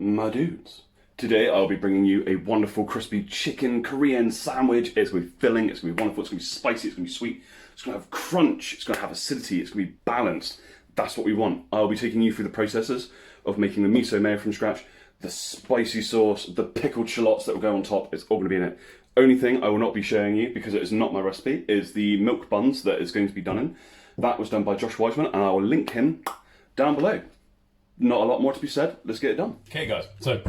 my dudes. Today I'll be bringing you a wonderful crispy chicken Korean sandwich. It's going to be filling, it's going to be wonderful, it's going to be spicy, it's going to be sweet, it's going to have crunch, it's going to have acidity, it's going to be balanced. That's what we want. I'll be taking you through the processes of making the miso mayo from scratch, the spicy sauce, the pickled shallots that will go on top. It's all going to be in it. Only thing I will not be showing you, because it is not my recipe, is the milk buns that is going to be done in. That was done by Josh Wiseman, and I will link him down below. Not a lot more to be said. Let's get it done. Okay, guys. So,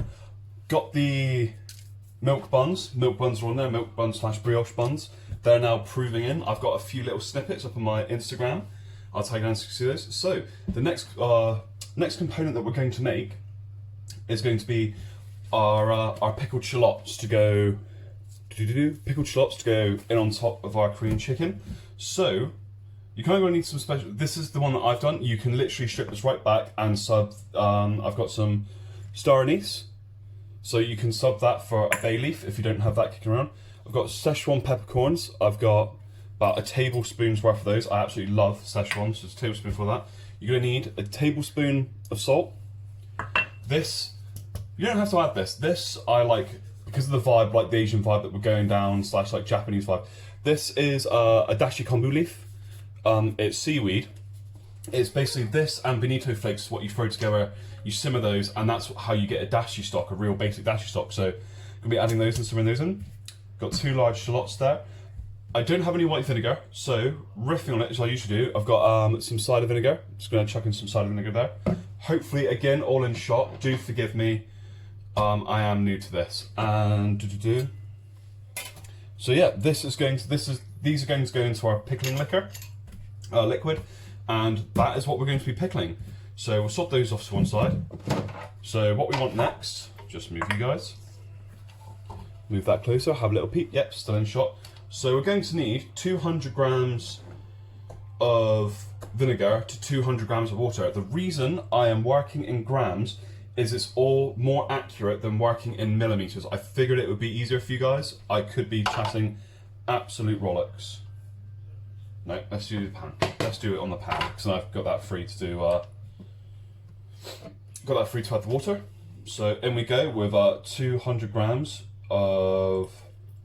got the milk buns. Milk buns are on there. Milk buns / brioche buns. They're now proving in. I've got a few little snippets up on my Instagram. I'll tag down so you can see those. So, the next component that we're going to make is going to be our pickled shallots to go. Pickled shallots to go in on top of our Korean chicken. So, you're kind of going to need some special. This is the one that I've done. You can literally strip this right back and sub. I've got some star anise, so you can sub that for a bay leaf if you don't have that kicking around. I've got Szechuan peppercorns. I've got about a tablespoon's worth of those. I absolutely love Szechuan, so it's a tablespoon for that. You're going to need a tablespoon of salt. This, you don't have to add this. This I like because of the vibe, like the Asian vibe that we're going down / like Japanese vibe. This is a dashi kombu leaf. It's seaweed. It's basically this and bonito flakes, what you throw together. You simmer those, and that's how you get a dashi stock, a real basic dashi stock. So, I'm gonna be adding those and simmering those in. Got 2 large shallots there. I don't have any white vinegar, so riffing on it as I usually do. I've got some cider vinegar. Just gonna chuck in some cider vinegar there. Hopefully, again, all in shot. Do forgive me. I am new to this, and so yeah, these are going to go into our pickling liquor. Liquid, and that is what we're going to be pickling. So we'll sort those off to one side. So what we want next, just move you guys, move that closer, have a little peek. Yep, still in shot. So we're going to need 200 grams of vinegar to 200 grams of water. The reason I am working in grams is it's all more accurate than working in millimeters. I figured it would be easier for you guys. I could be chatting absolute rollocks. No, let's do the pan. Let's do it on the pan because I've got that free to do. Got that free to add the water. So in we go with 200 grams of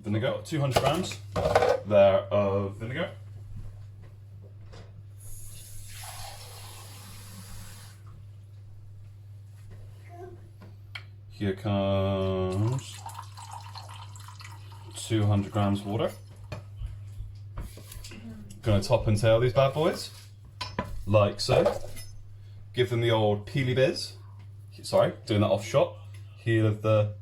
vinegar. 200 grams there of vinegar. Here comes 200 grams of water. Gonna top and tail these bad boys, like so. Give them the old peely biz. Sorry, doing that off shot. Heel of the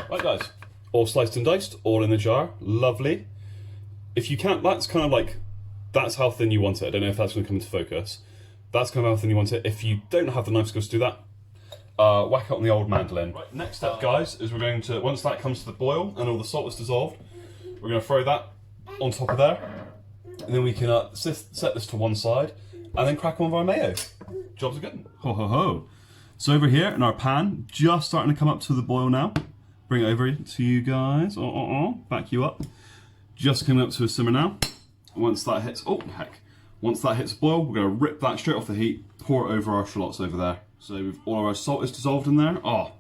Right guys, all sliced and diced, all in the jar, lovely. If you can't, that's kind of like, that's how thin you want it. I don't know if that's gonna come into focus. That's kind of how thin you want it. If you don't have the knife skills to do that, whack it on the old mandolin. Right, next step guys, is we're going to, once that comes to the boil and all the salt is dissolved, we're gonna throw that on top of there. And then we can set this to one side and then crack on with our mayo. Jobs are good. Ho ho ho. So over here in our pan, just starting to come up to the boil now. Bring it over to you guys. Back you up. Just coming up to a simmer now. Once that hits, oh heck. Once that hits boil, we're going to rip that straight off the heat, pour it over our shallots over there. So all of our salt is dissolved in there. Oh,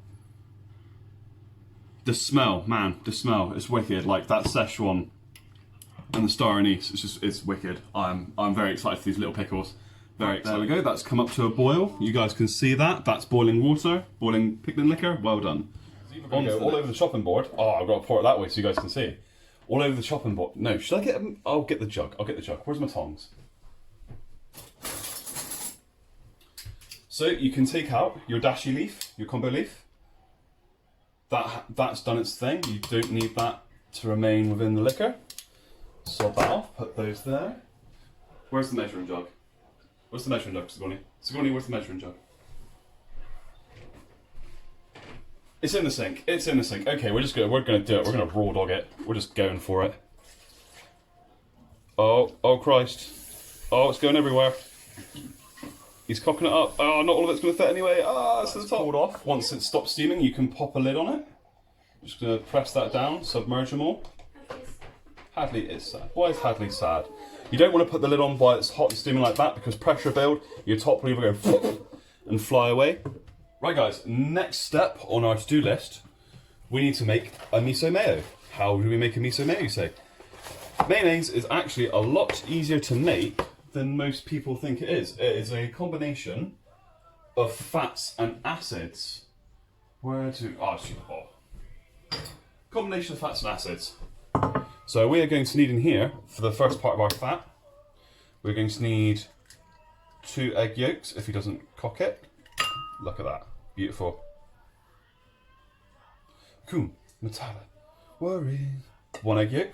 the smell, man, the smell, it's wicked. Like that Szechuan and the star anise, it's wicked. I'm very excited for these little pickles. Very excited. There we go, that's come up to a boil. You guys can see that. That's boiling water, boiling pickling liquor. Well done. On all over the chopping board. Oh, I've got to pour it that way so you guys can see. All over the chopping board. No, should I get them? I'll get the jug. I'll get the jug. Where's my tongs? So you can take out your dashi leaf, your combo leaf. That's done its thing. You don't need that to remain within the liquor. Sod that off, put those there. Where's the measuring jug? Where's the measuring jug, Sigoni? Sigoni, where's the measuring jug? It's in the sink. It's in the sink. Okay, we're gonna do it. We're gonna raw dog it. We're just going for it. Oh Christ. Oh, it's going everywhere. He's cocking it up. Oh, not all of it's going to fit anyway. Ah, it's to the top. Pulled off. Once it stops steaming, you can pop a lid on it. Just going to press that down, submerge them all. Hadley is sad. Why is Hadley sad? You don't want to put the lid on while it's hot and steaming like that because pressure build, your top will either go and fly away. Right guys, next step on our to-do list, we need to make a miso mayo. How do we make a miso mayo, you say? Mayonnaise is actually a lot easier to make than most people think it is. It is a combination of fats and acids. Combination of fats and acids. So we are going to need in here, for the first part of our fat, we're going to need 2 egg yolks, if he doesn't cock it. Look at that, beautiful. Cool, Nutella, worry. 1 egg yolk.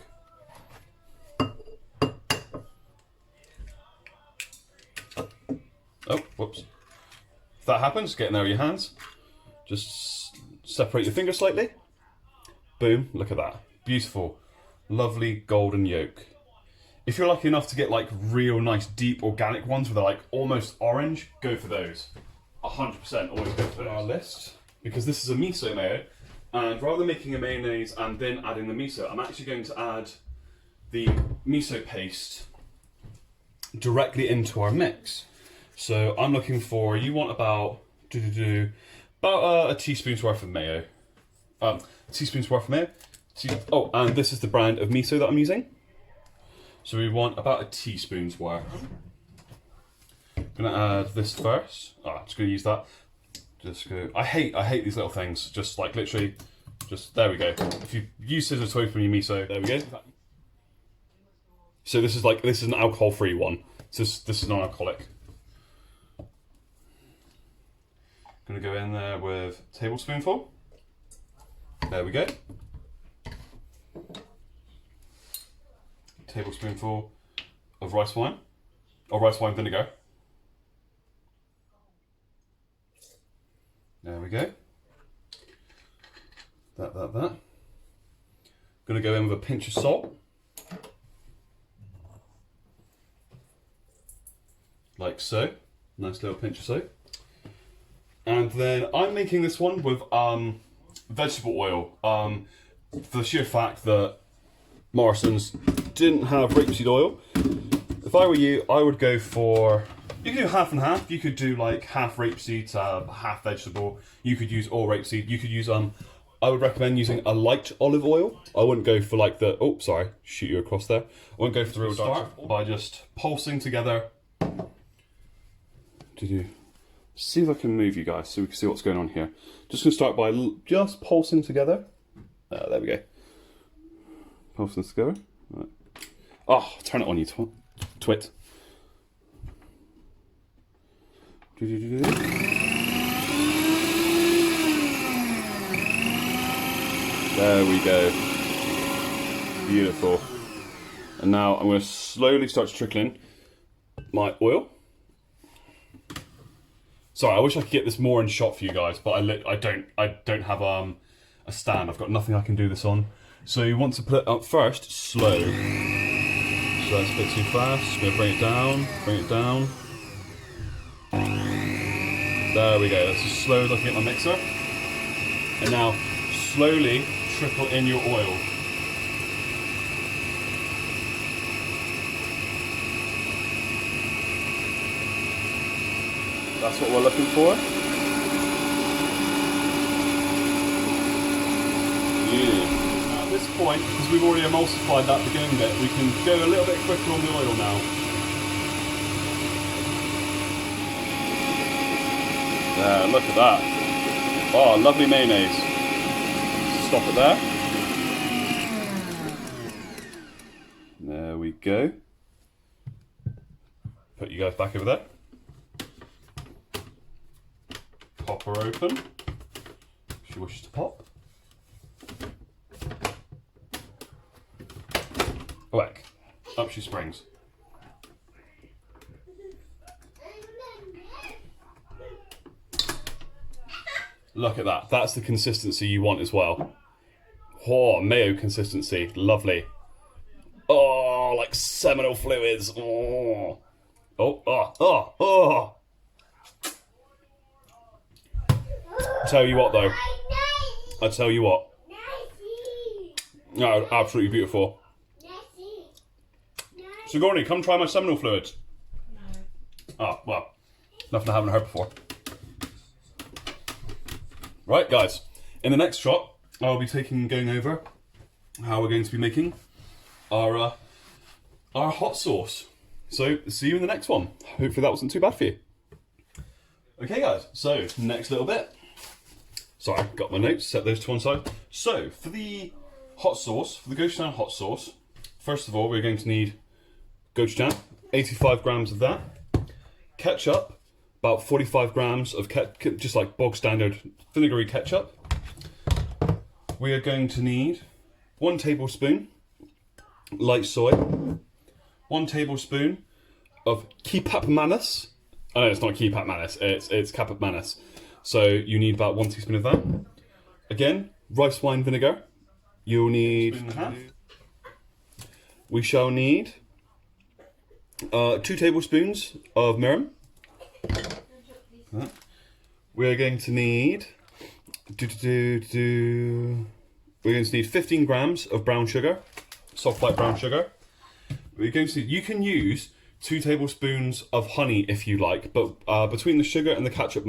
Oh, whoops. If that happens, get in there with your hands. Just separate your fingers slightly. Boom, look at that. Beautiful, lovely golden yolk. If you're lucky enough to get like real nice deep organic ones where they're like almost orange, go for those. 100% always go for those. Our list, because this is a miso mayo, and rather than making a mayonnaise and then adding the miso, I'm actually going to add the miso paste directly into our mix. So I'm looking for, you want about a teaspoon's worth of mayo. Teaspoon's worth of mayo. Oh, and this is the brand of miso that I'm using. So we want about a teaspoon's worth. I'm gonna add this first. I'm just gonna use that. Just go. I hate these little things. Just like literally, just there we go. If you use scissors to open your miso, there we go. So this is an alcohol-free one. This is non-alcoholic. Gonna go in there with a tablespoonful. There we go. Tablespoonful of rice wine, or rice wine vinegar. There we go. That. Gonna go in with a pinch of salt. Like so. Nice little pinch of salt. And then I'm making this one with vegetable oil. For the sheer fact that Morrison's didn't have rapeseed oil. If I were you, I would go for, you could do half and half. You could do like half rapeseed, half vegetable. You could use all rapeseed. You could use, I would recommend using a light olive oil. I wouldn't go for like the, oh, sorry, shoot you across there. I wouldn't go for the real dark by just pulsing together. See if I can move you guys so we can see what's going on here. Just gonna start by just pulsing together. There we go. Pulsing together. Right. Oh, turn it on, you twit. There we go. Beautiful. And now I'm going to slowly start trickling my oil. Sorry, I wish I could get this more in shot for you guys, but I don't have a stand. I've got nothing I can do this on. So you want to put it up first, slow. So that's a bit too fast. Just going to bring it down, There we go. That's as slow as I can get my mixer. And now slowly trickle in your oil. That's what we're looking for. Yeah. Now at this point, because we've already emulsified that beginning bit, we can go a little bit quicker on the oil now. There, look at that. Oh, lovely mayonnaise. Stop it there. There we go. Put you guys back over there. Pop her open, if she wishes to pop. Whack. Up she springs. Look at that. That's the consistency you want as well. Oh, mayo consistency. Lovely. Oh, like seminal fluids. Oh. Oh. Tell you what though. I tell you what. No, absolutely beautiful. Sigourney, come try my seminal fluids. No. Oh, well, nothing I haven't heard before. Right, guys, in the next shot, I'll be going over how we're going to be making our hot sauce. So, see you in the next one. Hopefully that wasn't too bad for you. Okay, guys, so next little bit. Sorry, got my notes, set those to one side. So, for the hot sauce, for the gochujang hot sauce, first of all, we're going to need gochujang, 85 grams of that. Ketchup, about 45 grams of just like bog standard vinegary ketchup. We are going to need 1 tablespoon light soy, 1 tablespoon of kipap manis. Oh, no, it's not kipap manis, it's kipap manis. So you need about 1 teaspoon of that. Again, rice wine vinegar. You'll need. We shall need 2 tablespoons of mirin. We're going to need. We're going to need 15 grams of brown sugar, soft white brown sugar. We're going to need. You can use 2 tablespoons of honey if you like, but between the sugar and the ketchup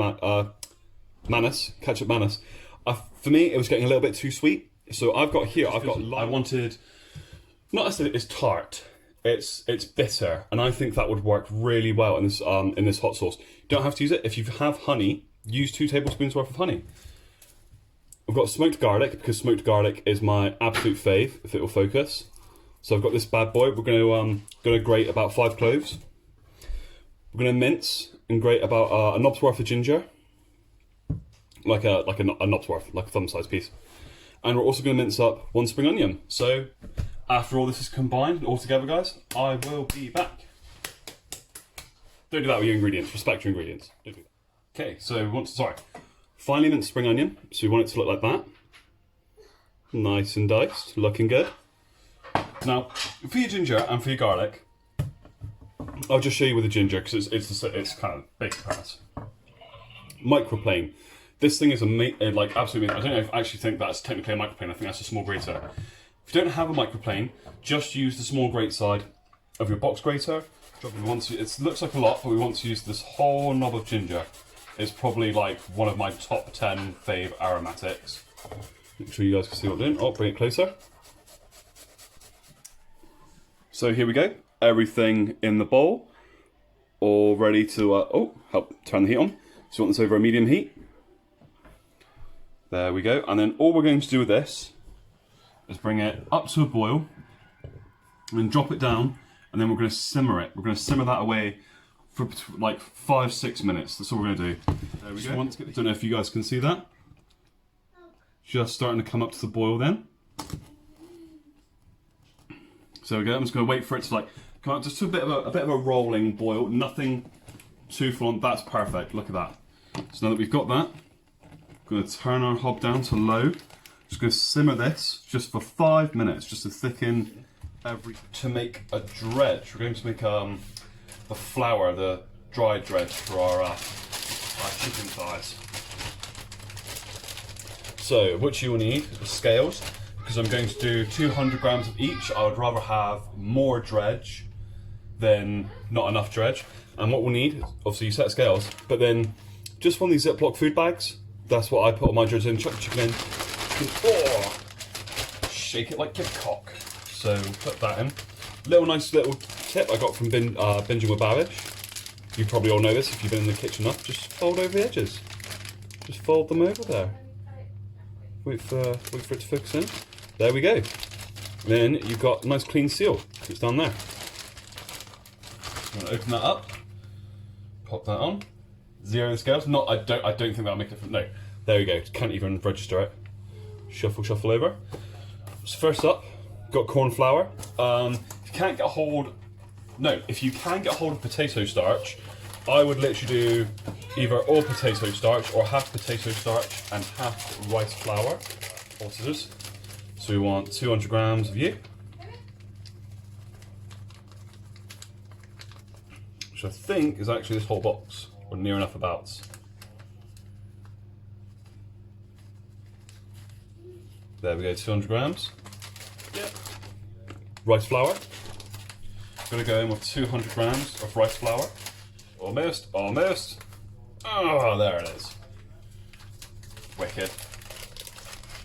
manis, for me it was getting a little bit too sweet. So I wanted, not as it's tart, it's bitter, and I think that would work really well in this hot sauce. You don't have to use it. If you have honey, use 2 tablespoons worth of honey. We've got smoked garlic, because smoked garlic is my absolute fave, if it will focus. So I've got this bad boy. We're going to grate about 5 cloves. We're going to mince and grate about a knob's worth of ginger, like a knob's worth, like a thumb-sized piece. And we're also going to mince up 1 spring onion. So after all this is combined all together, guys, I will be back. Don't do that with your ingredients. Respect your ingredients. Don't do that. Okay, so we want to, finely minced spring onion. So we want it to look like that. Nice and diced, looking good. Now, for your ginger and for your garlic, I'll just show you with the ginger because it's kind of big pass. Microplane. This thing is like absolutely. I don't know if I actually think that's technically a microplane. I think that's a small grater. If you don't have a microplane, just use the small grate side of your box grater. It looks like a lot, but we want to use this whole knob of ginger. It's probably like one of my top 10 fave aromatics. Make sure you guys can see what I'm doing. Oh, bring it closer. So here we go. Everything in the bowl, all ready to. Help turn the heat on. So you want this over a medium heat. There we go. And then all we're going to do with this is bring it up to a boil and drop it down, and then we're going to simmer it. We're going to simmer that away for like 5-6 minutes. That's all we're going to do. There we go. Don't know if you guys can see that. Just starting to come up to the boil then. So we go. I'm just going to wait for it to like come up just to a bit of a rolling boil. Nothing too full on. That's perfect. Look at that. So now that we've got that, I'm going to turn our hob down to low. Just going to simmer this just for 5 minutes, just to thicken to make a dredge. We're going to make the flour, the dry dredge for our chicken thighs. So what you will need is scales, because I'm going to do 200 grams of each. I would rather have more dredge than not enough dredge. And what we'll need, obviously you set scales, but then just one of these Ziploc food bags. That's what I put all my dredge in. Chuck the chicken in. Shake it like your cock. So put that in. Nice little tip I got from Binging with Babish. You probably all know this if you've been in the kitchen enough. Just fold over the edges. Just fold them over there. Wait for it to focus in. There we go. Then you've got a nice clean seal. It's down there. I'm gonna open that up. Pop that on. Zero the scales. I don't think that'll make a difference. No. There we go. Can't even register it. Shuffle over. So first up, got corn flour. If you can get a hold of potato starch, I would literally do either all potato starch or half potato starch and half rice flour. Or scissors. So we want 200 grams of you, which I think is actually this whole box, or near enough abouts. There we go, 200 grams. rice flour. Gonna go in with 200 grams of rice flour. Almost, almost. Oh, there it is. Wicked.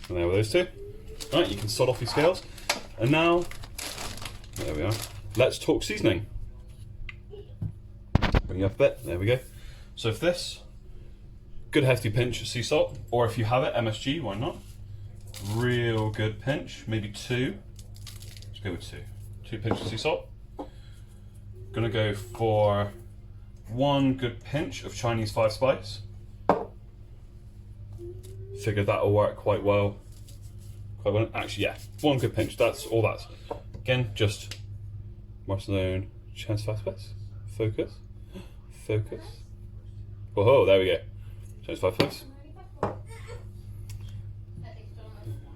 And there with those two. Right, you can sod off your scales. And now, there we are. Let's talk seasoning. Bring you up a bit, there we go. So for this, good hefty pinch of sea salt, or if you have it, MSG, why not? Real good pinch, maybe 2. Let's go with 2. 2 pinches of sea salt. Gonna go for 1 good pinch of Chinese 5 spice. Figured that'll work quite well. Actually, yeah, 1 good pinch, that's all that's. Again, just Marcelone, Chinese 5 spice. Focus. Focus. Whoa, there we go. Chinese 5 spice.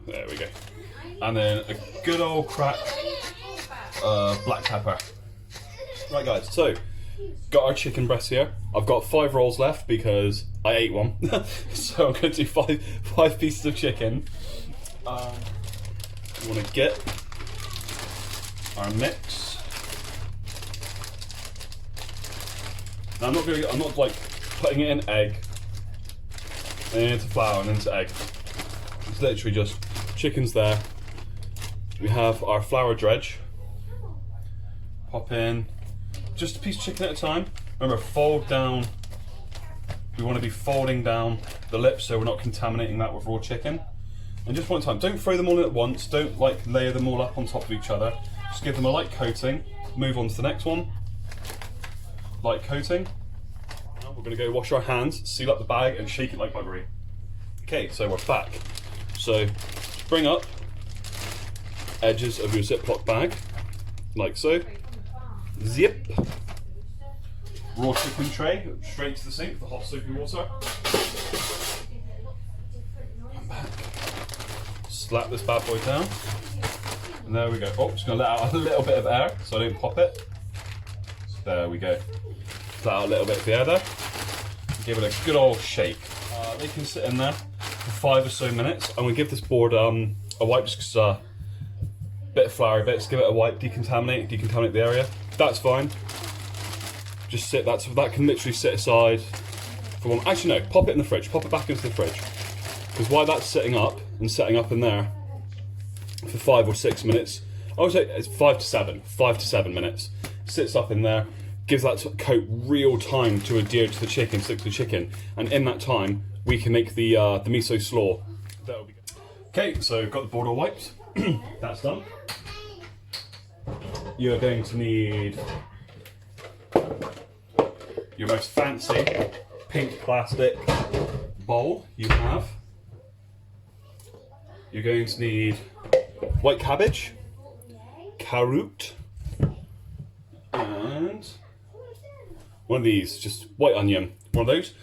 There we go. And then a good old crack black pepper. Right guys, so got our chicken breast here. I've got 5 rolls left because I ate one. So I'm going to do five pieces of chicken. We want to get our mix. Now I'm not like putting it in egg, and into flour and into egg. It's literally just chicken's there. We have our flour dredge. Pop in just a piece of chicken at a time. Remember, fold down. We want to be folding down the lips so we're not contaminating that with raw chicken. And just one time, don't throw them all in at once. Don't like layer them all up on top of each other. Just give them a light coating. Move on to the next one. Light coating. Now we're going to go wash our hands, seal up the bag, and shake it like buggery. Okay, so we're back. So bring up edges of your Ziploc bag, like so. Zip. Raw chicken tray, straight to the sink, the hot soapy water. Come back. Slap this bad boy down. And there we go. Oh, just gonna let out a little bit of air so I don't pop it. There we go. Let out a little bit of the air there. Give it a good old shake. They can sit in there for 5 or so minutes. I'm gonna give this board a wipe just because bit of floury bits. Give it a wipe, decontaminate the area. That's fine. Just sit. That can literally sit aside for one. Actually, no. Pop it in the fridge. Pop it back into the fridge. Because while that's sitting up and setting up in there for 5 or 6 minutes, I would say it's 5 to 7. 5 to 7 minutes. Sits up in there. Gives that coat real time to adhere to the chicken, stick to the chicken, and in that time we can make the miso slaw. That'll be good. Okay, so got the board all wiped. That's done. You're going to need your most fancy pink plastic bowl you have. You're going to need white cabbage, carrot, and one of these, just white onion. One of those.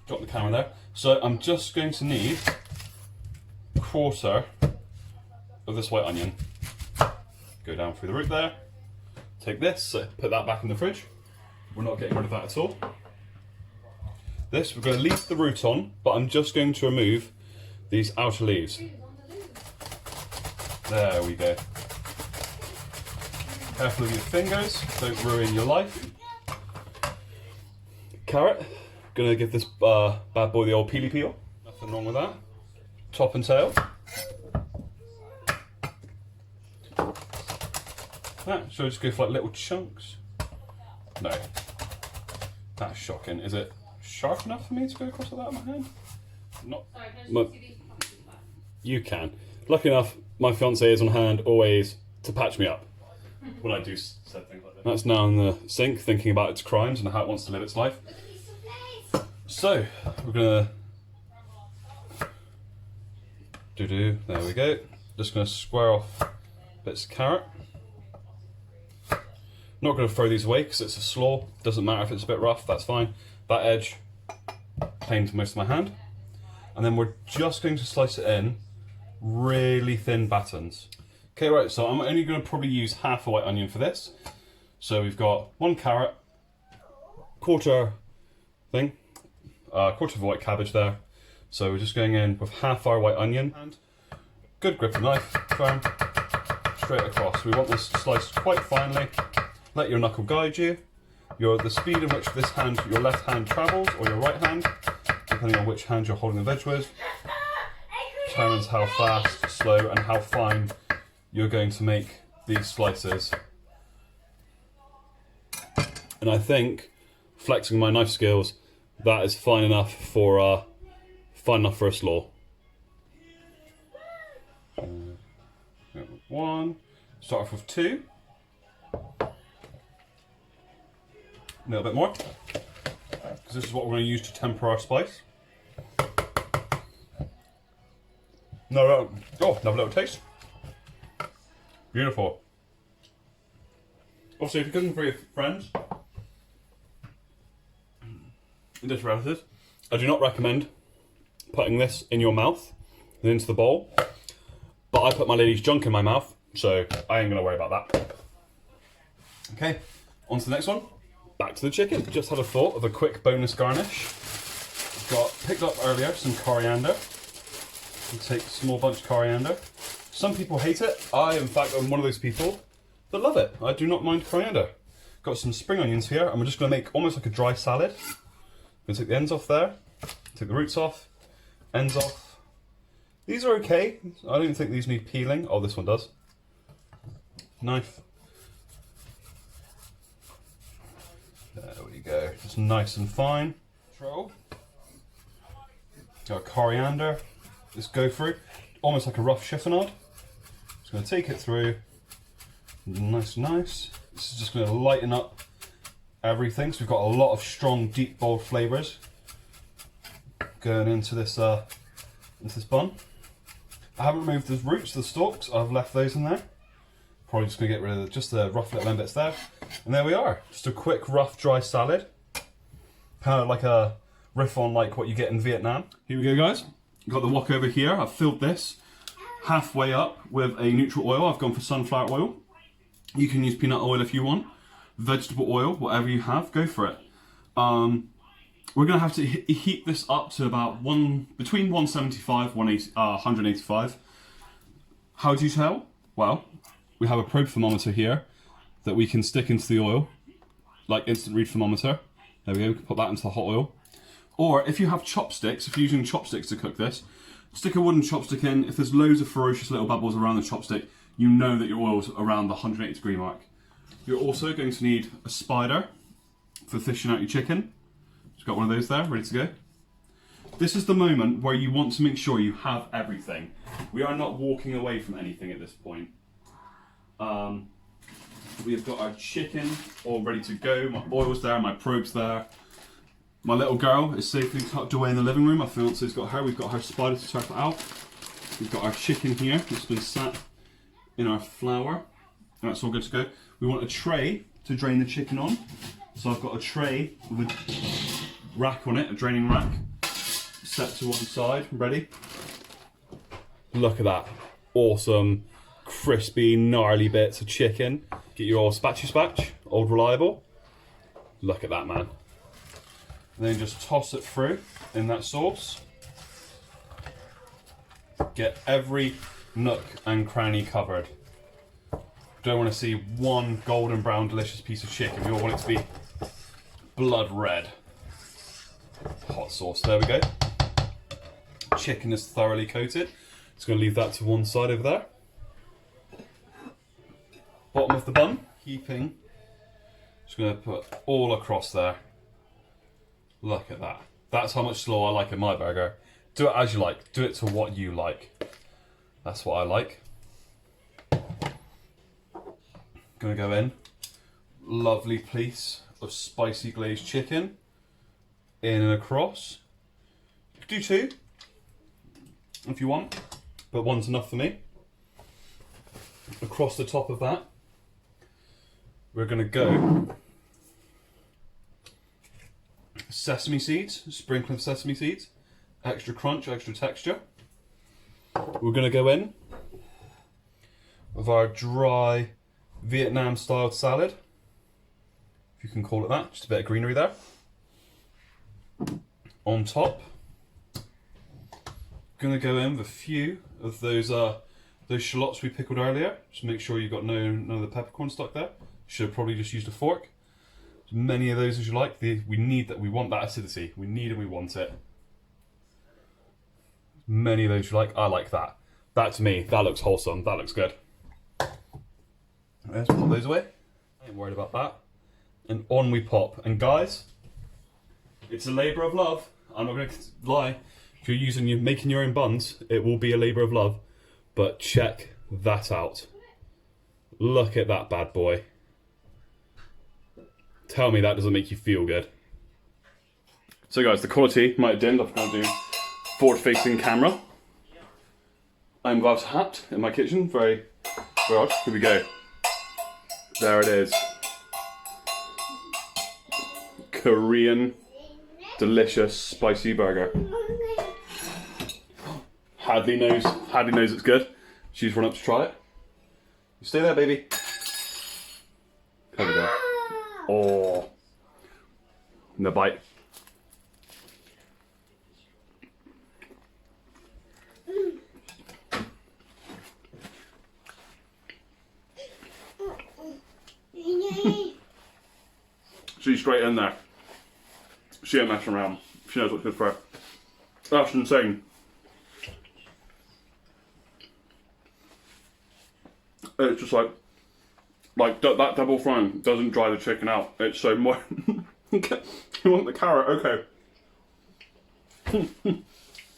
Drop the camera there. So I'm just going to need a quarter of this white onion. Go down through the root there. Take this, put that back in the fridge. We're not getting rid of that at all. This, we're going to leave the root on, but I'm just going to remove these outer leaves. There we go. Careful with your fingers, don't ruin your life. Carrot, gonna give this bad boy the old peely peel. Nothing wrong with that. Top and tail. That, so just go for like little chunks. No. That's shocking. Is it sharp enough for me to go across like that in my hand? Not. Sorry, you can. Lucky enough, my fiance is on hand always to patch me up when I do said things like that. That's now in the sink, thinking about its crimes and how it wants to live its life. So, we're gonna there we go. Just gonna square off bits of carrot. Not gonna throw these away because it's a slaw. Doesn't matter if it's a bit rough, that's fine. That edge, plain to most of my hand. And then we're just going to slice it in really thin battens. Okay, right, so I'm only gonna probably use half a white onion for this. So we've got 1 carrot, quarter of a white cabbage there. So we're just going in with half our white onion and good grip of knife, firm, straight across. We want this sliced quite finely. Let your knuckle guide you. The speed in which this hand, your left hand travels, or your right hand, depending on which hand you're holding the veg with, determines how fast, slow, and how fine you're going to make these slices. And I think, flexing my knife skills, that is fine enough for a slaw. One. Start off with two. A little bit more, because this is what we're going to use to temper our spice. No, oh, another little taste. Beautiful. Also, if you're cooking for your friends and just relatives, I do not recommend putting this in your mouth and into the bowl. But I put my lady's junk in my mouth, so I ain't gonna worry about that. Okay, on to the next one. Back to the chicken. Just had a thought of a quick bonus garnish. Picked up earlier some coriander. We'll take a small bunch of coriander. Some people hate it. I, in fact, am one of those people that love it. I do not mind coriander. Got some spring onions here, and we're just gonna make almost like a dry salad. I'm gonna take the ends off there, take the roots off, ends off. These are okay. I don't think these need peeling. Oh, this one does. Knife. There we go. Just nice and fine. Control. Got coriander. Just go through. Almost like a rough chiffonade. Just going to take it through. Nice. This is just going to lighten up everything. So we've got a lot of strong, deep, bold flavours going into this bun. I haven't removed the roots, the stalks. I've left those in there. Probably just going to get rid of just the rough little end bits there. And there we are. Just a quick, rough, dry salad. Kind of like a riff on like what you get in Vietnam. Here we go, guys. Got the wok over here. I've filled this halfway up with a neutral oil. I've gone for sunflower oil. You can use peanut oil if you want. Vegetable oil, whatever you have, go for it. We're going to have to heat this up to about between 175 and 185. How do you tell? Well, we have a probe thermometer here that we can stick into the oil, like instant read thermometer. There we go, we can put that into the hot oil. Or if you have chopsticks, if you're using chopsticks to cook this, stick a wooden chopstick in. If there's loads of ferocious little bubbles around the chopstick, you know that your oil's around the 180 degree mark. You're also going to need a spider for fishing out your chicken. Just got one of those there, ready to go. This is the moment where you want to make sure you have everything. We are not walking away from anything at this point. We've got our chicken all ready to go. My oil's there, my probe's there. My little girl is safely tucked away in the living room. My fiance's got her. We've got her spider to turf it out. We've got our chicken here. It's been sat in our flour. That's all good to go. We want a tray to drain the chicken on. So I've got a tray with a rack on it, a draining rack, set to one side, ready. Look at that. Awesome, crispy, gnarly bits of chicken. Get your old spatchy, old reliable. Look at that, man. And then just toss it through in that sauce. Get every nook and cranny covered. Don't want to see one golden brown delicious piece of chicken. We all want it to be blood red. Hot sauce, there we go. Chicken is thoroughly coated. Just going to leave that to one side over there. Bottom of the bun, heaping. Just going to put all across there. Look at that. That's how much slaw I like in my burger. Do it as you like. Do it to what you like. That's what I like. Gonna go in. Lovely piece of spicy glazed chicken. In and across. Do two if you want, but one's enough for me. Across the top of that, we're gonna go sesame seeds, sprinkling of sesame seeds, extra crunch, extra texture. We're gonna go in with our dry Vietnam style salad, if you can call it that, just a bit of greenery there. On top, gonna go in with a few of those those shallots we pickled earlier. Just make sure you've got none of the peppercorn stuck there. Should have probably just used a fork. As many of those as you like. We want that acidity. We need and we want it. As many of those you like. I like that. That to me, that looks wholesome. That looks good. Let's pop those away. I ain't worried about that. And on we pop. And guys, it's a labour of love. I'm not going to lie. If you're making your own buns, it will be a labour of love. But check that out. Look at that bad boy. Tell me that doesn't make you feel good. So guys, the quality might have dimmed. I'm going to do forward-facing camera. I'm glass hat in my kitchen. Very odd. Here we go. There it is. Korean, delicious, spicy burger. Hadley knows it's good. She's run up to try it. You stay there, baby. There we go. Oh, the bite. She's straight in there. She ain't messing around. She knows what's good for her. That's insane. It's just like that double frying doesn't dry the chicken out. It's so more. You want the carrot? Okay.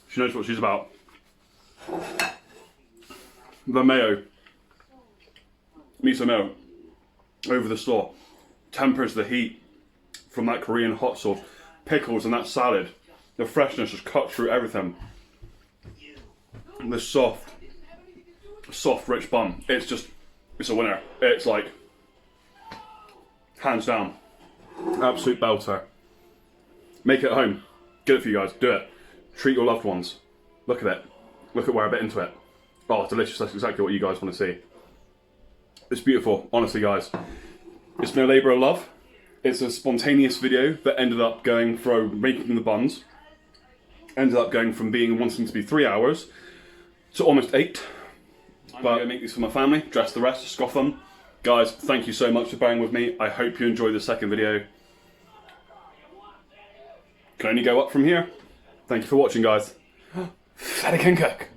She knows what she's about. The mayo, miso mayo, over the slaw, tempers the heat from that Korean hot sauce, pickles and that salad. The freshness just cuts through everything. The soft, rich bun. It's a winner. It's like, hands down, absolute belter. Make it at home. Get it for you guys. Do it. Treat your loved ones. Look at it. Look at where I bit into it. Oh, delicious. That's exactly what you guys want to see. It's beautiful. Honestly, guys. It's been a labour of love. It's a spontaneous video that ended up going from making the buns, ended up going from wanting to be 3 hours to almost 8. I'm going to make these for my family, dress the rest, scoff them. Guys, thank you so much for bearing with me. I hope you enjoyed the second video. Can only go up from here. Thank you for watching, guys. Fatty can cook.